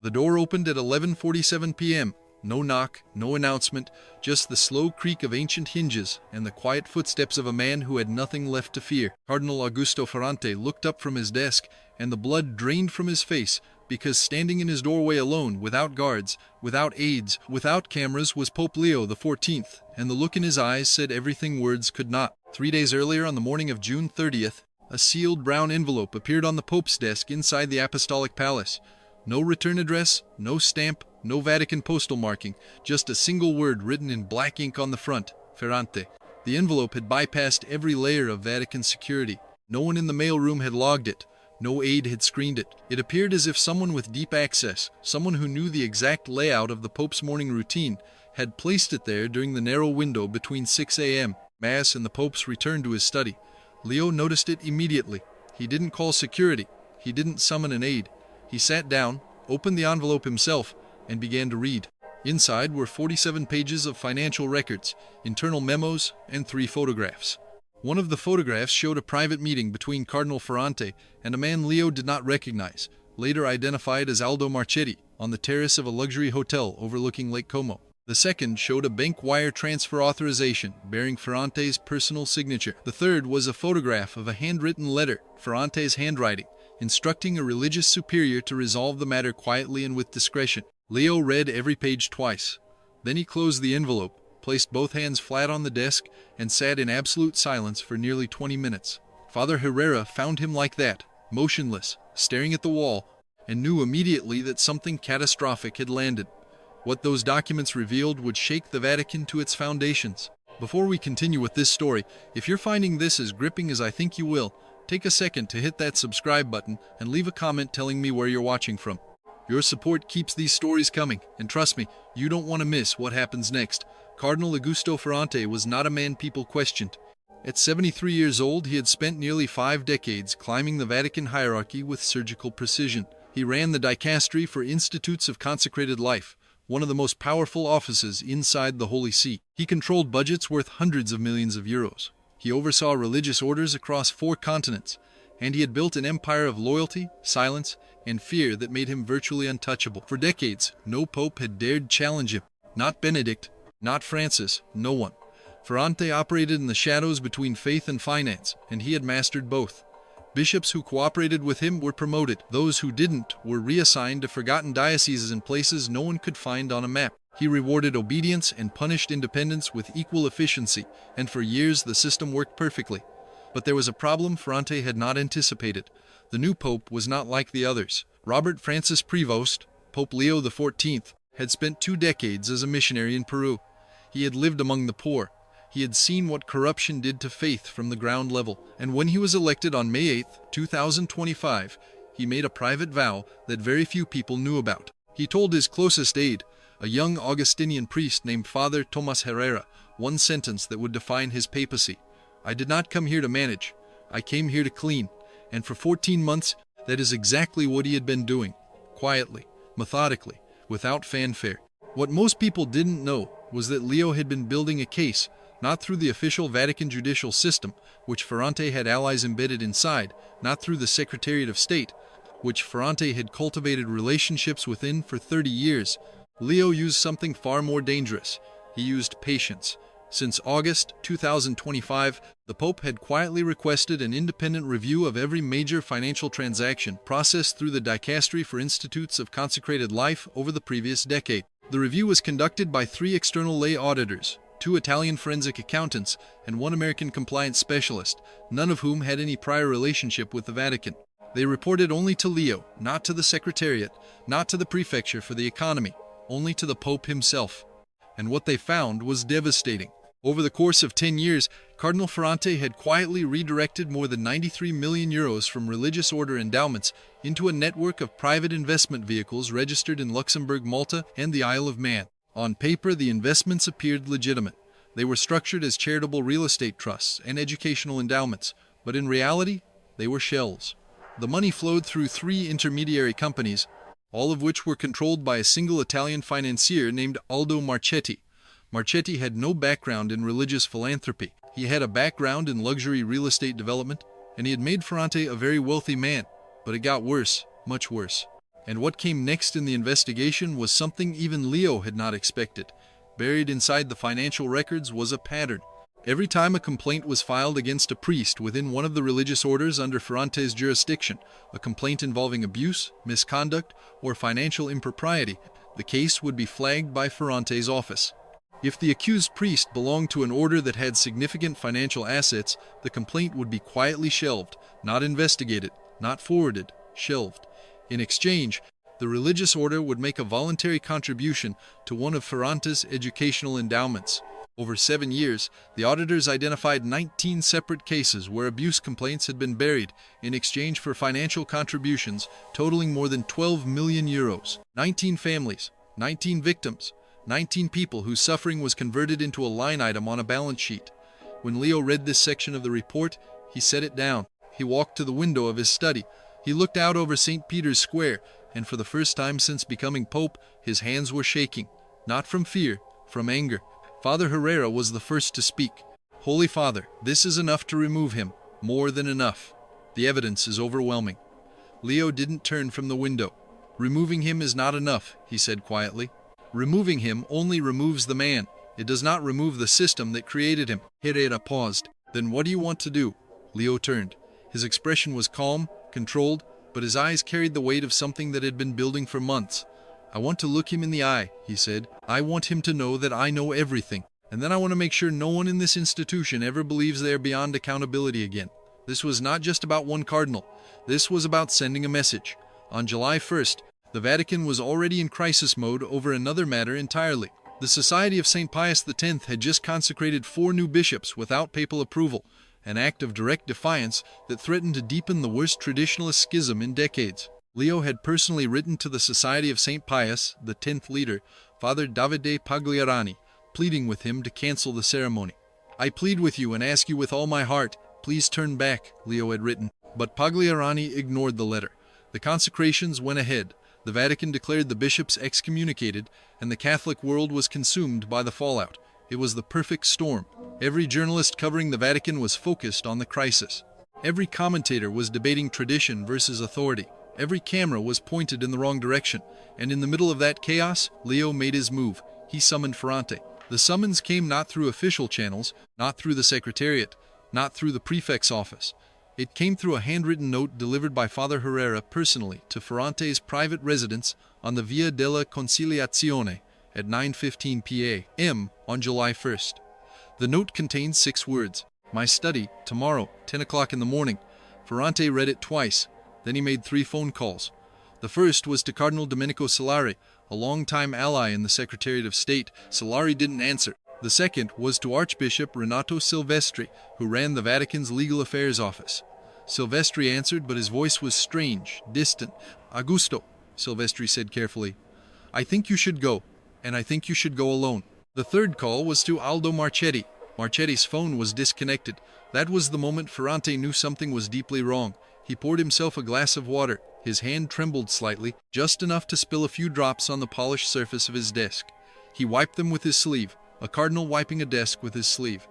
The door opened at 11:47 p.m. No knock, no announcement, just the slow creak of ancient hinges and the quiet footsteps of a man who had nothing left to fear. Cardinal Augusto Ferrante looked up from his desk, and the blood drained from his face, because standing in his doorway alone, without guards, without aides, without cameras, was Pope Leo XIV, and the look in his eyes said everything words could not. 3 days earlier, on the morning of June 30th, a sealed brown envelope appeared on the Pope's desk inside the Apostolic Palace. No return address, no stamp, no Vatican postal marking, just a single word written in black ink on the front: Ferrante. The envelope had bypassed every layer of Vatican security. No one in the mailroom had logged it. No aide had screened it. It appeared as if someone with deep access, someone who knew the exact layout of the Pope's morning routine, had placed it there during the narrow window between 6 a.m. Mass and the Pope's return to his study. Leo noticed it immediately. He didn't call security. He didn't summon an aide. He sat down, opened the envelope himself, and began to read. Inside were 47 pages of financial records, internal memos, and 3 photographs. One of the photographs showed a private meeting between Cardinal Ferrante and a man Leo did not recognize, later identified as Aldo Marchetti, on the terrace of a luxury hotel overlooking Lake Como. The second showed a bank wire transfer authorization bearing Ferrante's personal signature. The third was a photograph of a handwritten letter, Ferrante's handwriting, instructing a religious superior to resolve the matter quietly and with discretion. Leo read every page twice. Then he closed the envelope, placed both hands flat on the desk, and sat in absolute silence for nearly 20 minutes. Father Herrera found him like that, motionless, staring at the wall, and knew immediately that something catastrophic had landed. What those documents revealed would shake the Vatican to its foundations. Before we continue with this story, if you're finding this as gripping as I think you will, take a second to hit that subscribe button and leave a comment telling me where you're watching from. Your support keeps these stories coming, and trust me, you don't want to miss what happens next. Cardinal Augusto Ferrante was not a man people questioned. At 73 years old, he had spent nearly 5 decades climbing the Vatican hierarchy with surgical precision. He ran the dicastery for Institutes of Consecrated Life, one of the most powerful offices inside the Holy See. He controlled budgets worth hundreds of millions of euros. He oversaw religious orders across 4 continents, and he had built an empire of loyalty, silence, and fear that made him virtually untouchable. For decades, no pope had dared challenge him. Not Benedict, not Francis, no one. Ferrante operated in the shadows between faith and finance, and he had mastered both. Bishops who cooperated with him were promoted. Those who didn't were reassigned to forgotten dioceses and places no one could find on a map. He rewarded obedience and punished independence with equal efficiency, and for years the system worked perfectly. But there was a problem Ferrante had not anticipated. The new pope was not like the others. Robert Francis Prevost, Pope Leo XIV, had spent 2 decades as a missionary in Peru. He had lived among the poor. He had seen what corruption did to faith from the ground level, and when he was elected on May 8, 2025, he made a private vow that very few people knew about. He told his closest aide, a young Augustinian priest named Father Tomas Herrera, one sentence that would define his papacy: "I did not come here to manage. I came here to clean." And for 14 months, that is exactly what he had been doing, quietly, methodically, without fanfare. What most people didn't know was that Leo had been building a case, not through the official Vatican judicial system, which Ferrante had allies embedded inside, not through the Secretariat of State, which Ferrante had cultivated relationships within for 30 years. Leo used something far more dangerous. He used patience. Since August 2025, the Pope had quietly requested an independent review of every major financial transaction processed through the Dicastery for Institutes of Consecrated Life over the previous decade. The review was conducted by 3 external lay auditors, 2 Italian forensic accountants, and 1 American compliance specialist, none of whom had any prior relationship with the Vatican. They reported only to Leo, not to the Secretariat, not to the Prefecture for the Economy, only to the Pope himself. And what they found was devastating. Over the course of 10 years, Cardinal Ferrante had quietly redirected more than 93 million euros from religious order endowments into a network of private investment vehicles registered in Luxembourg, Malta, and the Isle of Man. On paper, the investments appeared legitimate. They were structured as charitable real estate trusts and educational endowments, but in reality, they were shells. The money flowed through 3 intermediary companies, all of which were controlled by a single Italian financier named Aldo Marchetti. Marchetti had no background in religious philanthropy. He had a background in luxury real estate development, and he had made Ferrante a very wealthy man. But it got worse, much worse. And what came next in the investigation was something even Leo had not expected. Buried inside the financial records was a pattern. Every time a complaint was filed against a priest within one of the religious orders under Ferrante's jurisdiction, a complaint involving abuse, misconduct, or financial impropriety, the case would be flagged by Ferrante's office. If the accused priest belonged to an order that had significant financial assets, the complaint would be quietly shelved, not investigated, not forwarded, shelved. In exchange, the religious order would make a voluntary contribution to one of Ferrante's educational endowments. Over 7 years, the auditors identified 19 separate cases where abuse complaints had been buried in exchange for financial contributions totaling more than 12 million euros. 19 families, 19 victims, 19 people whose suffering was converted into a line item on a balance sheet. When Leo read this section of the report, he set it down. He walked to the window of his study. He looked out over St. Peter's Square, and for the first time since becoming Pope, his hands were shaking. Not from fear, from anger. Father Herrera was the first to speak. Holy Father, this is enough to remove him. More than enough. The evidence is overwhelming. Leo didn't turn from the window. Removing him is not enough, he said quietly. Removing him only removes the man. It does not remove the system that created him. Herrera paused. Then what do you want to do? Leo turned. His expression was calm, controlled, but his eyes carried the weight of something that had been building for months. I want to look him in the eye, he said. I want him to know that I know everything. And then I want to make sure no one in this institution ever believes they are beyond accountability again. This was not just about one cardinal. This was about sending a message. On July 1st, the Vatican was already in crisis mode over another matter entirely. The Society of St. Pius X had just consecrated 4 new bishops without papal approval, an act of direct defiance that threatened to deepen the worst traditionalist schism in decades. Leo had personally written to the Society of St. Pius, the 10th leader, Father Davide Pagliarani, pleading with him to cancel the ceremony. I plead with you and ask you with all my heart, please turn back, Leo had written. But Pagliarani ignored the letter. The consecrations went ahead. The Vatican declared the bishops excommunicated, and the Catholic world was consumed by the fallout. It was the perfect storm. Every journalist covering the Vatican was focused on the crisis. Every commentator was debating tradition versus authority. Every camera was pointed in the wrong direction, and in the middle of that chaos, Leo made his move. He summoned Ferrante. The summons came not through official channels, not through the Secretariat, not through the prefect's office. It came through a handwritten note delivered by Father Herrera personally to Ferrante's private residence on the Via della Conciliazione at 9:15 p.m. on July 1st. The note contained 6 words. My study, tomorrow, 10 o'clock in the morning. Ferrante read it twice. Then he made 3 phone calls. The first was to Cardinal Domenico Solari, a longtime ally in the Secretariat of State. Solari didn't answer. The second was to Archbishop Renato Silvestri, who ran the Vatican's Legal Affairs Office. Silvestri answered, but his voice was strange, distant. Augusto, Silvestri said carefully, I think you should go, and I think you should go alone. The third call was to Aldo Marchetti. Marchetti's phone was disconnected. That was the moment Ferrante knew something was deeply wrong. He poured himself a glass of water. His hand trembled slightly, just enough to spill a few drops on the polished surface of his desk. He wiped them with his sleeve, a cardinal wiping a desk with his sleeve.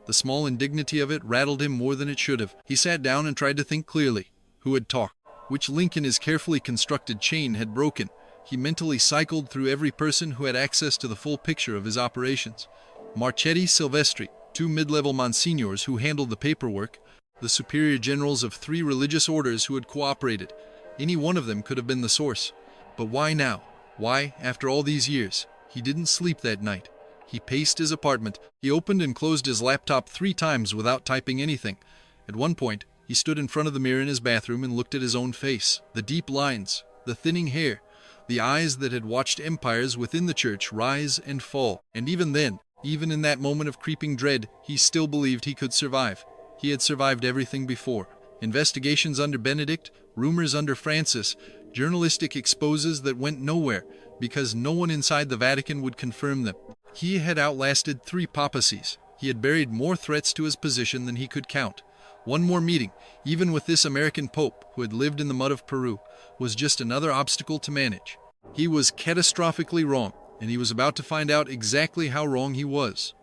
The small indignity of it rattled him more than it should have. He sat down and tried to think clearly. Who had talked? Which link in his carefully constructed chain had broken? He mentally cycled through every person who had access to the full picture of his operations. Marchetti, Silvestri, 2 mid-level monsignors who handled the paperwork, the superior generals of 3 religious orders who had cooperated. Any one of them could have been the source. But why now? Why, after all these years? He didn't sleep that night. He paced his apartment. He opened and closed his laptop 3 times without typing anything. At one point, he stood in front of the mirror in his bathroom and looked at his own face. The deep lines, the thinning hair, the eyes that had watched empires within the church rise and fall. And even then, even in that moment of creeping dread, he still believed he could survive. He had survived everything before. Investigations under Benedict, rumors under Francis, journalistic exposes that went nowhere because no one inside the Vatican would confirm them. He had outlasted 3 papacies. He had buried more threats to his position than he could count. One more meeting, even with this American Pope who had lived in the mud of Peru, was just another obstacle to manage. He was catastrophically wrong, and he was about to find out exactly how wrong he was.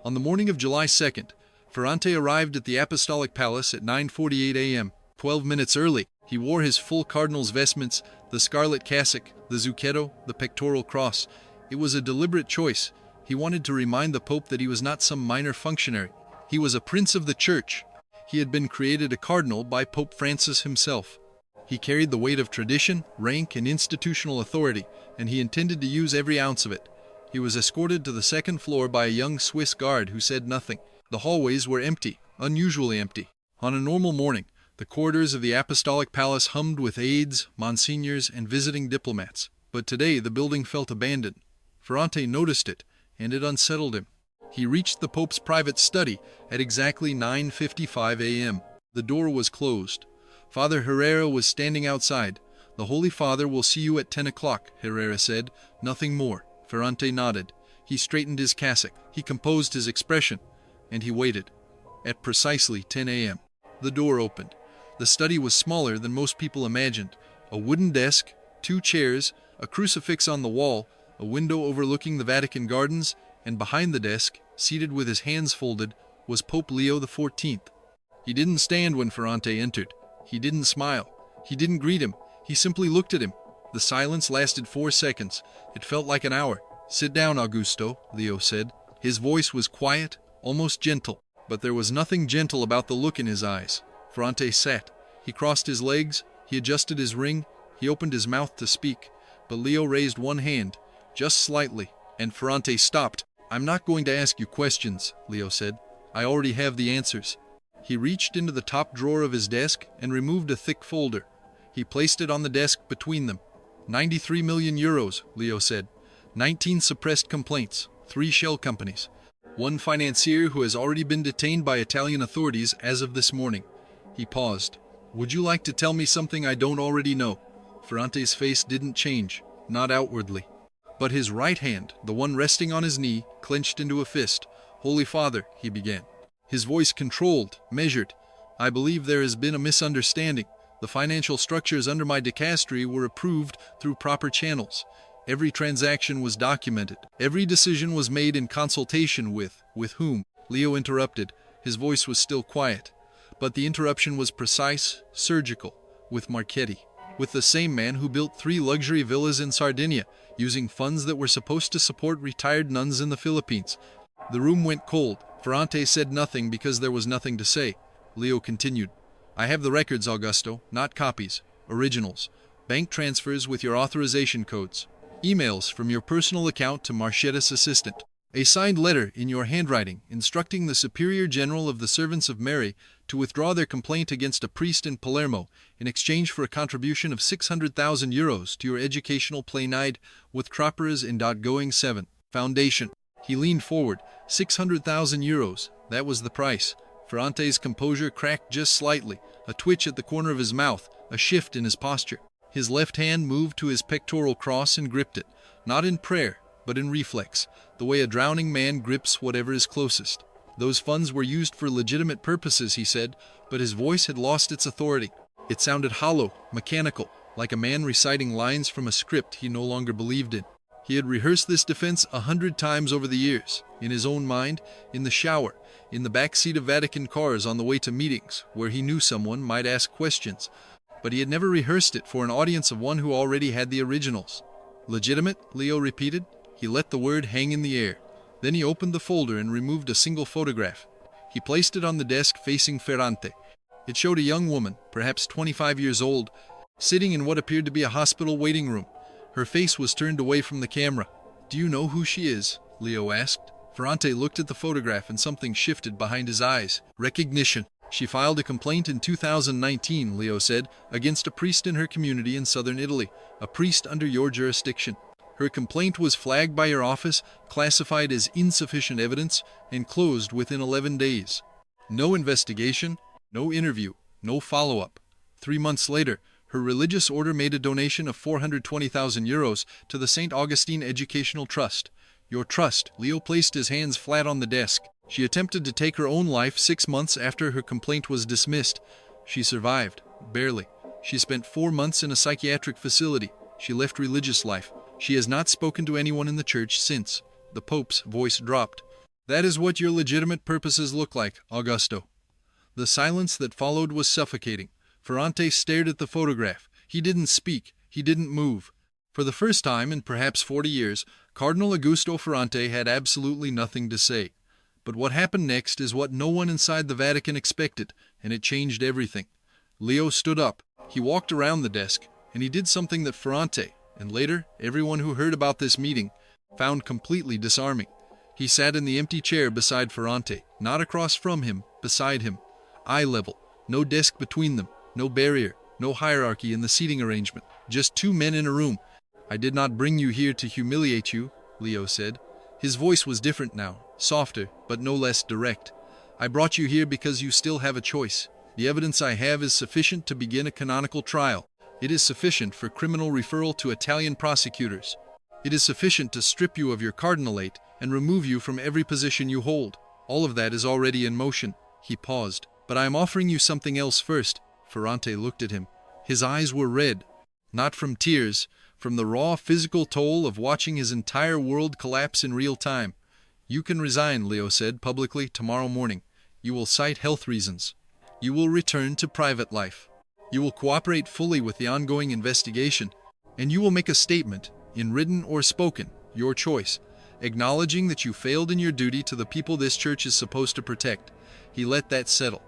On the morning of July 2nd, Ferrante arrived at the Apostolic Palace at 9:48 a.m. 12 minutes early. He wore his full cardinal's vestments, The scarlet cassock, the zucchetto, the pectoral cross. It was a deliberate choice. He wanted to remind the Pope that he was not some minor functionary. He was a prince of the Church. He had been created a cardinal by Pope Francis himself. He carried the weight of tradition, rank, and institutional authority, and he intended to use every ounce of it. He was escorted to the second floor by a young Swiss guard who said nothing. The hallways were empty, unusually empty. On a normal morning, the corridors of the Apostolic Palace hummed with aides, monsignors, and visiting diplomats. But today the building felt abandoned. Ferrante noticed it, and it unsettled him. He reached the Pope's private study at exactly 9:55 a.m. The door was closed. Father Herrera was standing outside. "The Holy Father will see you at 10 o'clock, Herrera said. Nothing more. Ferrante nodded. He straightened his cassock. He composed his expression, and he waited. At precisely 10 a.m., the door opened. The study was smaller than most people imagined. A wooden desk, 2 chairs, a crucifix on the wall, a window overlooking the Vatican gardens, and behind the desk, seated with his hands folded, was Pope Leo XIV. He didn't stand when Ferrante entered. He didn't smile. He didn't greet him. He simply looked at him. The silence lasted 4 seconds. It felt like an hour. "Sit down, Augusto," Leo said. His voice was quiet, almost gentle, but there was nothing gentle about the look in his eyes. Ferrante sat. He crossed his legs. He adjusted his ring. He opened his mouth to speak, but Leo raised one hand, just slightly, and Ferrante stopped. "I'm not going to ask you questions," Leo said. "I already have the answers." He reached into the top drawer of his desk and removed a thick folder. He placed it on the desk between them. 93 million euros, Leo said. 19 suppressed complaints, 3 shell companies. 1 financier who has already been detained by Italian authorities as of this morning. He paused. "Would you like to tell me something I don't already know?" Ferrante's face didn't change, not outwardly. But his right hand, the one resting on his knee, clenched into a fist. "Holy Father," he began. His voice controlled, measured. "I believe there has been a misunderstanding. The financial structures under my dicastery were approved through proper channels. Every transaction was documented. Every decision was made in consultation with whom?" Leo interrupted. His voice was still quiet. But the interruption was precise, surgical. "With Marchetti. With the same man who built 3 luxury villas in Sardinia, using funds that were supposed to support retired nuns in the Philippines." The room went cold. Ferrante said nothing because there was nothing to say. Leo continued. "I have the records, Augusto, not copies. Originals. Bank transfers with your authorization codes. Emails from your personal account to Marchetta's assistant. A signed letter in your handwriting instructing the Superior General of the Servants of Mary to withdraw their complaint against a priest in Palermo in exchange for a contribution of 600,000 euros to your educational Plainide with Troppers in Going 7 Foundation." He leaned forward. 600,000 euros. That was the price. Ferrante's composure cracked just slightly, a twitch at the corner of his mouth, a shift in his posture. His left hand moved to his pectoral cross and gripped it, not in prayer, but in reflex, the way a drowning man grips whatever is closest. "Those funds were used for legitimate purposes," he said, but his voice had lost its authority. It sounded hollow, mechanical, like a man reciting lines from a script he no longer believed in. He had rehearsed this defense 100 times over the years, in his own mind, in the shower, in the back seat of Vatican cars on the way to meetings, where he knew someone might ask questions. But he had never rehearsed it for an audience of one who already had the originals. "Legitimate?" Leo repeated. He let the word hang in the air. Then he opened the folder and removed a single photograph. He placed it on the desk facing Ferrante. It showed a young woman, perhaps 25 years old, sitting in what appeared to be a hospital waiting room. Her face was turned away from the camera. "Do you know who she is?" Leo asked. Ferrante looked at the photograph and something shifted behind his eyes. Recognition. "She filed a complaint in 2019, Leo said, against a priest in her community in southern Italy, a priest under your jurisdiction. Her complaint was flagged by your office, classified as insufficient evidence, and closed within 11 days. No investigation, no interview, no follow-up. 3 months later, her religious order made a donation of 420,000 euros to the St. Augustine Educational Trust. Your trust." Leo placed his hands flat on the desk. "She attempted to take her own life 6 months after her complaint was dismissed. She survived, barely. She spent 4 months in a psychiatric facility. She left religious life. She has not spoken to anyone in the church since." The Pope's voice dropped. "That is what your legitimate purposes look like, Augusto." The silence that followed was suffocating. Ferrante stared at the photograph. He didn't speak. He didn't move. For the first time in perhaps 40 years, Cardinal Augusto Ferrante had absolutely nothing to say. But what happened next is what no one inside the Vatican expected, and it changed everything. Leo stood up. He walked around the desk, and he did something that Ferrante, and later everyone who heard about this meeting, found completely disarming. He sat in the empty chair beside Ferrante, not across from him, beside him. Eye level, no desk between them, no barrier, no hierarchy in the seating arrangement, just two men in a room. "I did not bring you here to humiliate you," Leo said. His voice was different now, softer, but no less direct. "I brought you here because you still have a choice. The evidence I have is sufficient to begin a canonical trial. It is sufficient for criminal referral to Italian prosecutors. It is sufficient to strip you of your cardinalate and remove you from every position you hold. All of that is already in motion." He paused. "But I am offering you something else first." Ferrante looked at him. His eyes were red, not from tears, from the raw physical toll of watching his entire world collapse in real time. "You can resign," Leo said publicly, "tomorrow morning. You will cite health reasons. You will return to private life. You will cooperate fully with the ongoing investigation, and you will make a statement, in written or spoken, your choice, acknowledging that you failed in your duty to the people this church is supposed to protect." He let that settle.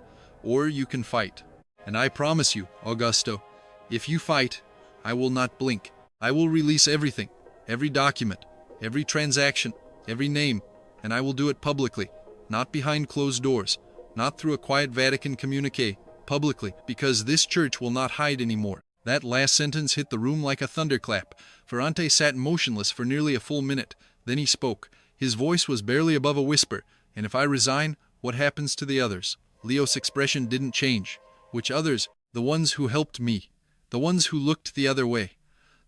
"Or you can fight. And I promise you, Augusto, if you fight, I will not blink. I will release everything, every document, every transaction, every name, and I will do it publicly, not behind closed doors, not through a quiet Vatican communique, publicly, because this church will not hide anymore." That last sentence hit the room like a thunderclap. Ferrante sat motionless for nearly a full minute. Then he spoke. His voice was barely above a whisper. "And if I resign, what happens to the others?" Leo's expression didn't change. "Which others?" "The ones who helped me. The ones who looked the other way.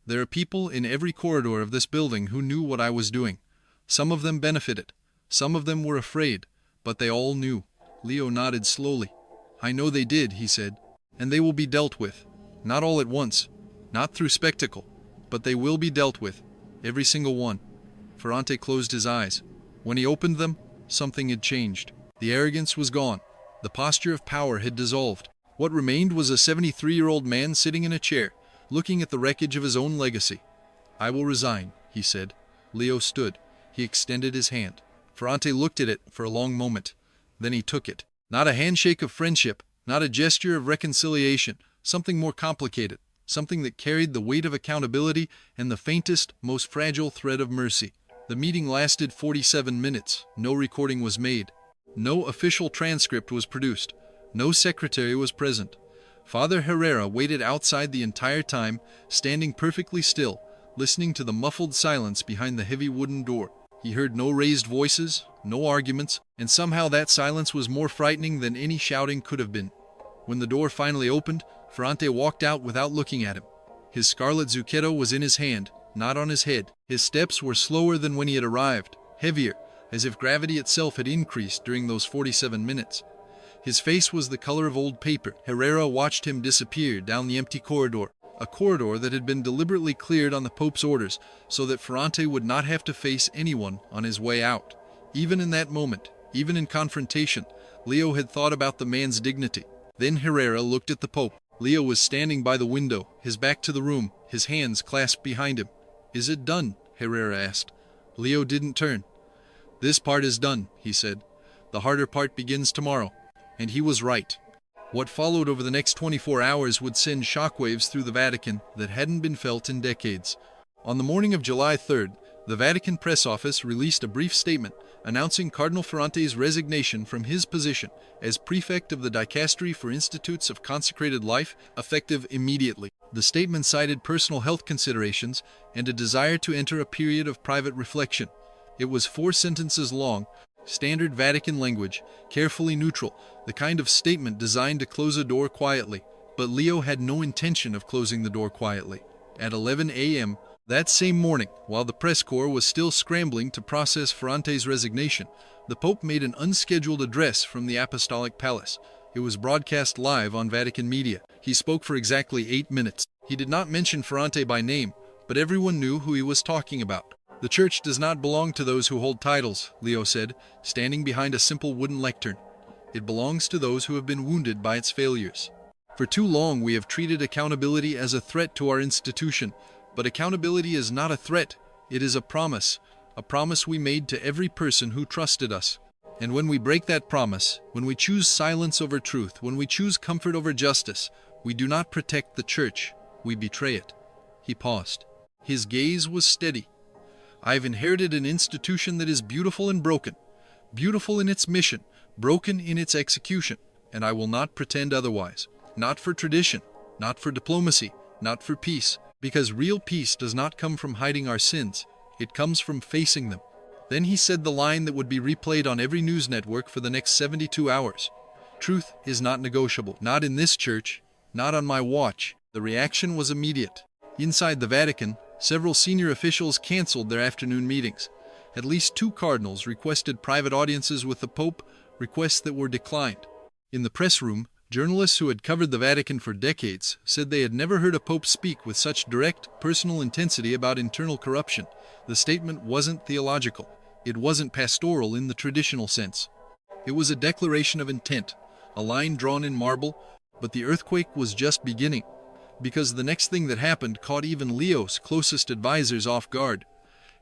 There are people in every corridor of this building who knew what I was doing. Some of them benefited. Some of them were afraid. But they all knew." Leo nodded slowly. "I know they did," he said. "And they will be dealt with. Not all at once. Not through spectacle. But they will be dealt with. Every single one." Ferrante closed his eyes. When he opened them, something had changed. The arrogance was gone. The posture of power had dissolved. What remained was a 73-year-old man sitting in a chair, looking at the wreckage of his own legacy. "I will resign," he said. Leo stood. He extended his hand. Ferrante looked at it for a long moment. Then he took it. Not a handshake of friendship, not a gesture of reconciliation, something more complicated, something that carried the weight of accountability and the faintest, most fragile thread of mercy. The meeting lasted 47 minutes. No recording was made. No official transcript was produced. No secretary was present. Father Herrera waited outside the entire time, standing perfectly still, listening to the muffled silence behind the heavy wooden door. He heard no raised voices, no arguments, and somehow that silence was more frightening than any shouting could have been. When the door finally opened, Ferrante walked out without looking at him. His scarlet zucchetto was in his hand, not on his head. His steps were slower than when he had arrived, heavier, as if gravity itself had increased during those 47 minutes. His face was the color of old paper. Herrera watched him disappear down the empty corridor, a corridor that had been deliberately cleared on the Pope's orders so that Ferrante would not have to face anyone on his way out. Even in that moment, even in confrontation, Leo had thought about the man's dignity. Then Herrera looked at the Pope. Leo was standing by the window, his back to the room, his hands clasped behind him. "Is it done?" Herrera asked. Leo didn't turn. "This part is done," he said. "The harder part begins tomorrow." And he was right. What followed over the next 24 hours would send shockwaves through the Vatican that hadn't been felt in decades. On the morning of July 3rd, the Vatican press office released a brief statement announcing Cardinal Ferrante's resignation from his position as prefect of the Dicastery for Institutes of Consecrated Life, effective immediately. The statement cited personal health considerations and a desire to enter a period of private reflection. It was 4 sentences long, standard Vatican language, carefully neutral, the kind of statement designed to close a door quietly. But Leo had no intention of closing the door quietly. At 11 a.m., that same morning, while the press corps was still scrambling to process Ferrante's resignation, the Pope made an unscheduled address from the Apostolic Palace. It was broadcast live on Vatican media. He spoke for exactly 8 minutes. He did not mention Ferrante by name, but everyone knew who he was talking about. "The Church does not belong to those who hold titles," Leo said, standing behind a simple wooden lectern. "It belongs to those who have been wounded by its failures." For too long we have treated accountability as a threat to our institution, but accountability is not a threat, it is a promise we made to every person who trusted us. And when we break that promise, when we choose silence over truth, when we choose comfort over justice, we do not protect the church, we betray it. He paused. His gaze was steady. I've inherited an institution that is beautiful and broken, beautiful in its mission, broken in its execution, and I will not pretend otherwise. Not for tradition, not for diplomacy, not for peace, because real peace does not come from hiding our sins, it comes from facing them. Then he said the line that would be replayed on every news network for the next 72 hours. Truth is not negotiable, not in this church, not on my watch. The reaction was immediate. Inside the Vatican, several senior officials canceled their afternoon meetings. At least 2 cardinals requested private audiences with the Pope, requests that were declined. In the press room, journalists who had covered the Vatican for decades said they had never heard a pope speak with such direct, personal intensity about internal corruption. The statement wasn't theological. It wasn't pastoral in the traditional sense. It was a declaration of intent, a line drawn in marble, but the earthquake was just beginning, because the next thing that happened caught even Leo's closest advisors off guard.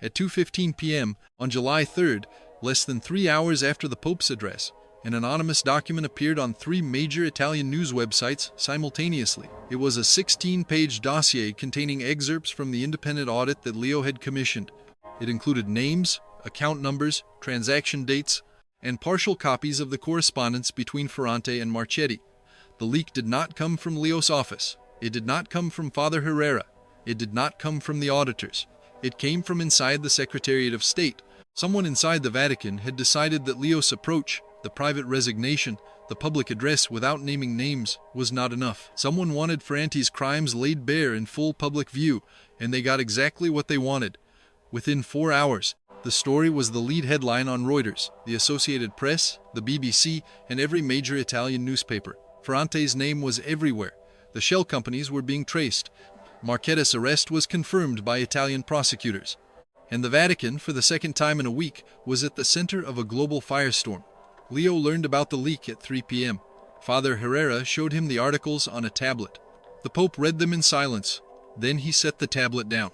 At 2:15 p.m. on July 3rd, less than 3 hours after the Pope's address, an anonymous document appeared on 3 major Italian news websites simultaneously. It was a 16-page dossier containing excerpts from the independent audit that Leo had commissioned. It included names, account numbers, transaction dates, and partial copies of the correspondence between Ferrante and Marchetti. The leak did not come from Leo's office. It did not come from Father Herrera. It did not come from the auditors. It came from inside the Secretariat of State. Someone inside the Vatican had decided that Leo's approach, the private resignation, the public address without naming names, was not enough. Someone wanted Ferrante's crimes laid bare in full public view, and they got exactly what they wanted. Within 4 hours, the story was the lead headline on Reuters, the Associated Press, the BBC, and every major Italian newspaper. Ferrante's name was everywhere. The shell companies were being traced. Marchetti's arrest was confirmed by Italian prosecutors. And the Vatican, for the second time in a week, was at the center of a global firestorm. Leo learned about the leak at 3 p.m. Father Herrera showed him the articles on a tablet. The Pope read them in silence. Then he set the tablet down.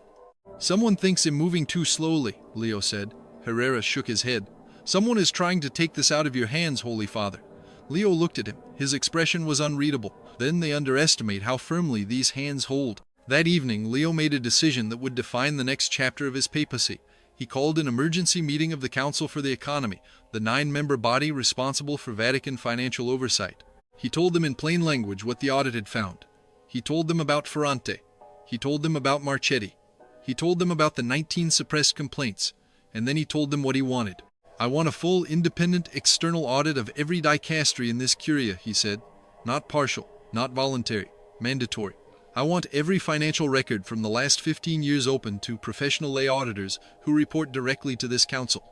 Someone thinks I'm moving too slowly, Leo said. Herrera shook his head. Someone is trying to take this out of your hands, Holy Father. Leo looked at him. His expression was unreadable. Then they underestimate how firmly these hands hold. That evening, Leo made a decision that would define the next chapter of his papacy. He called an emergency meeting of the Council for the Economy, the 9-member body responsible for Vatican financial oversight. He told them in plain language what the audit had found. He told them about Ferrante. He told them about Marchetti. He told them about the 19 suppressed complaints. And then he told them what he wanted. I want a full, independent, external audit of every dicastery in this curia, he said. Not partial, not voluntary, mandatory. I want every financial record from the last 15 years open to professional lay auditors who report directly to this council.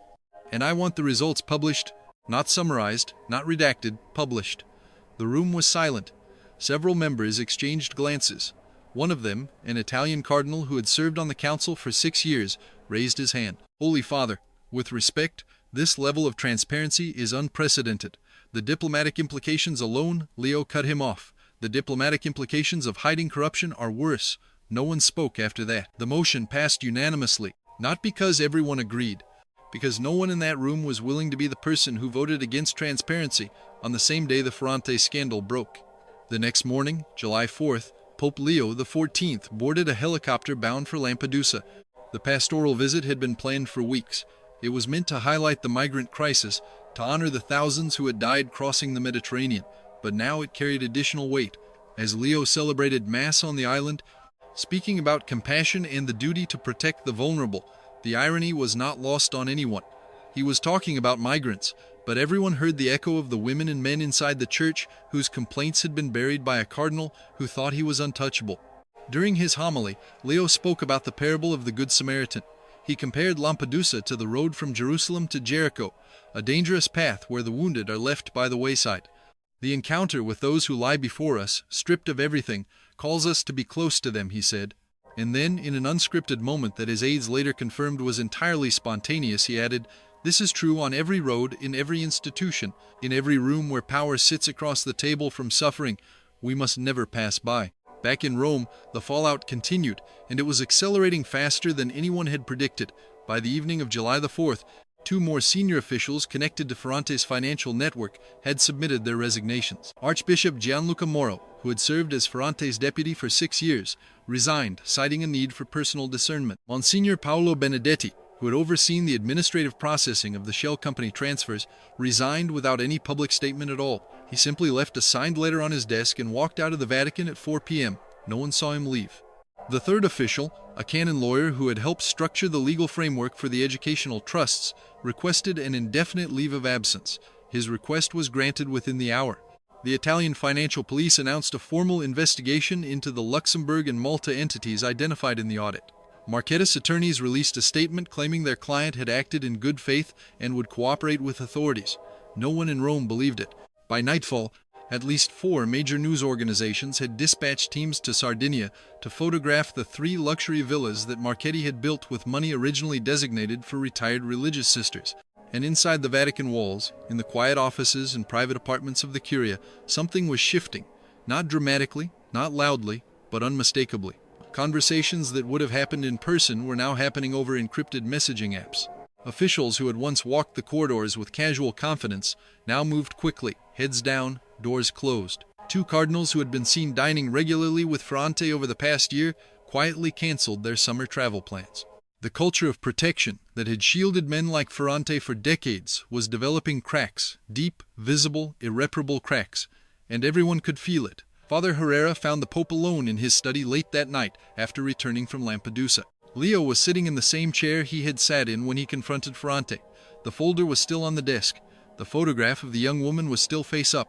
And I want the results published, not summarized, not redacted, published. The room was silent. Several members exchanged glances. One of them, an Italian cardinal who had served on the council for 6 years, raised his hand. Holy Father, with respect, this level of transparency is unprecedented. The diplomatic implications alone, Leo cut him off. The diplomatic implications of hiding corruption are worse. No one spoke after that. The motion passed unanimously, not because everyone agreed, because no one in that room was willing to be the person who voted against transparency on the same day the Ferrante scandal broke. The next morning, July 4th, Pope Leo XIV boarded a helicopter bound for Lampedusa. The pastoral visit had been planned for weeks. It was meant to highlight the migrant crisis, to honor the thousands who had died crossing the Mediterranean. But now it carried additional weight. As Leo celebrated Mass on the island, speaking about compassion and the duty to protect the vulnerable, the irony was not lost on anyone. He was talking about migrants, but everyone heard the echo of the women and men inside the church whose complaints had been buried by a cardinal who thought he was untouchable. During his homily, Leo spoke about the parable of the Good Samaritan. He compared Lampedusa to the road from Jerusalem to Jericho, a dangerous path where the wounded are left by the wayside. The encounter with those who lie before us, stripped of everything, calls us to be close to them, he said. And then, in an unscripted moment that his aides later confirmed was entirely spontaneous, he added, "This is true on every road, in every institution, in every room where power sits across the table from suffering. we must never pass by. Back in Rome, the fallout continued, and it was accelerating faster than anyone had predicted. By the evening of July the 4th, two more senior officials connected to Ferrante's financial network had submitted their resignations. Archbishop Gianluca Moro, who had served as Ferrante's deputy for 6 years, resigned, citing a need for personal discernment. Monsignor Paolo Benedetti, who had overseen the administrative processing of the shell company transfers, resigned without any public statement at all. He simply left a signed letter on his desk and walked out of the Vatican at 4 p.m. No one saw him leave. The third official, a canon lawyer who had helped structure the legal framework for the educational trusts, requested an indefinite leave of absence. His request was granted within the hour. The Italian financial police announced a formal investigation into the Luxembourg and Malta entities identified in the audit. Marquettas attorneys released a statement claiming their client had acted in good faith and would cooperate with authorities. No one in Rome believed it. By nightfall, at least 4 major news organizations had dispatched teams to Sardinia to photograph the 3 luxury villas that Marchetti had built with money originally designated for retired religious sisters. And inside the Vatican walls, in the quiet offices and private apartments of the Curia, something was shifting. Not dramatically, not loudly, but unmistakably. Conversations that would have happened in person were now happening over encrypted messaging apps. Officials who had once walked the corridors with casual confidence now moved quickly, heads down, doors closed. 2 cardinals who had been seen dining regularly with Ferrante over the past year quietly canceled their summer travel plans. The culture of protection that had shielded men like Ferrante for decades was developing cracks, deep, visible, irreparable cracks, and everyone could feel it. Father Herrera found the Pope alone in his study late that night after returning from Lampedusa. Leo was sitting in the same chair he had sat in when he confronted Ferrante. The folder was still on the desk. The photograph of the young woman was still face up.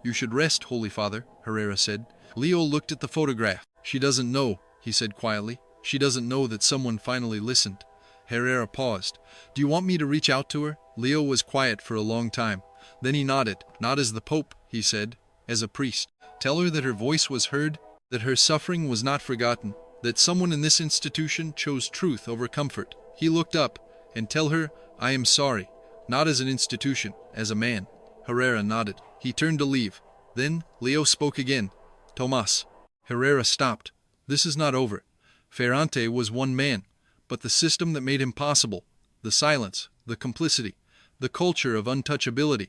"You should rest, Holy Father," Herrera said. Leo looked at the photograph. "She doesn't know," he said quietly. "She doesn't know that someone finally listened." Herrera paused. "Do you want me to reach out to her?" Leo was quiet for a long time. Then he nodded. "Not as the Pope," he said, "as a priest. Tell her that her voice was heard, that her suffering was not forgotten, that someone in this institution chose truth over comfort." He looked up. "And tell her, I am sorry, not as an institution, as a man." Herrera nodded. He turned to leave. Then Leo spoke again. "Tomas." Herrera stopped. "This is not over. Ferrante was one man, but the system that made him possible, the silence, the complicity, the culture of untouchability,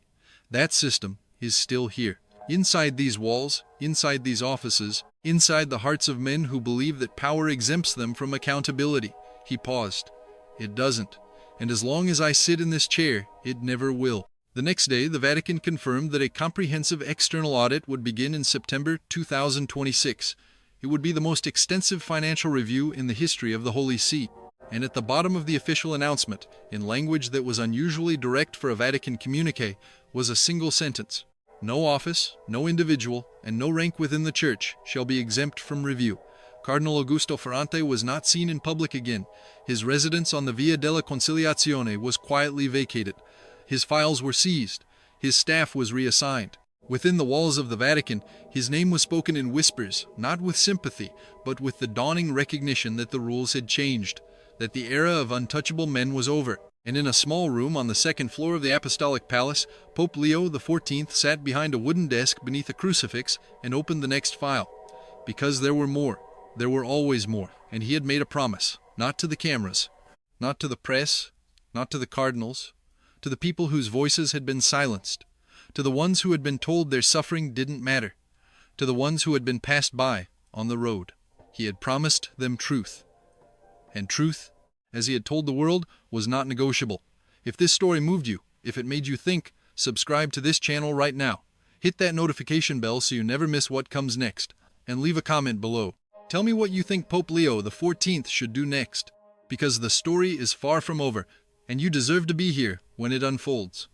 that system is still here. Inside these walls, inside these offices, inside the hearts of men who believe that power exempts them from accountability." He paused. "It doesn't. And as long as I sit in this chair, it never will." The next day, the Vatican confirmed that a comprehensive external audit would begin in September 2026. It would be the most extensive financial review in the history of the Holy See. And at the bottom of the official announcement, in language that was unusually direct for a Vatican communique, was a single sentence: "No office, no individual, and no rank within the Church shall be exempt from review." Cardinal Augusto Ferrante was not seen in public again. His residence on the Via della Conciliazione was quietly vacated. His files were seized. His staff was reassigned. Within the walls of the Vatican, his name was spoken in whispers, not with sympathy, but with the dawning recognition that the rules had changed, that the era of untouchable men was over. And in a small room on the 2nd floor of the Apostolic Palace, Pope Leo XIV sat behind a wooden desk beneath a crucifix and opened the next file. Because there were more. There were always more. And he had made a promise, not to the cameras, not to the press, not to the cardinals, to the people whose voices had been silenced, to the ones who had been told their suffering didn't matter, to the ones who had been passed by on the road. He had promised them truth. And truth, as he had told the world, was not negotiable. If this story moved you, if it made you think, subscribe to this channel right now. Hit that notification bell so you never miss what comes next. And leave a comment below. Tell me what you think Pope Leo XIV should do next. Because the story is far from over, and you deserve to be here when it unfolds.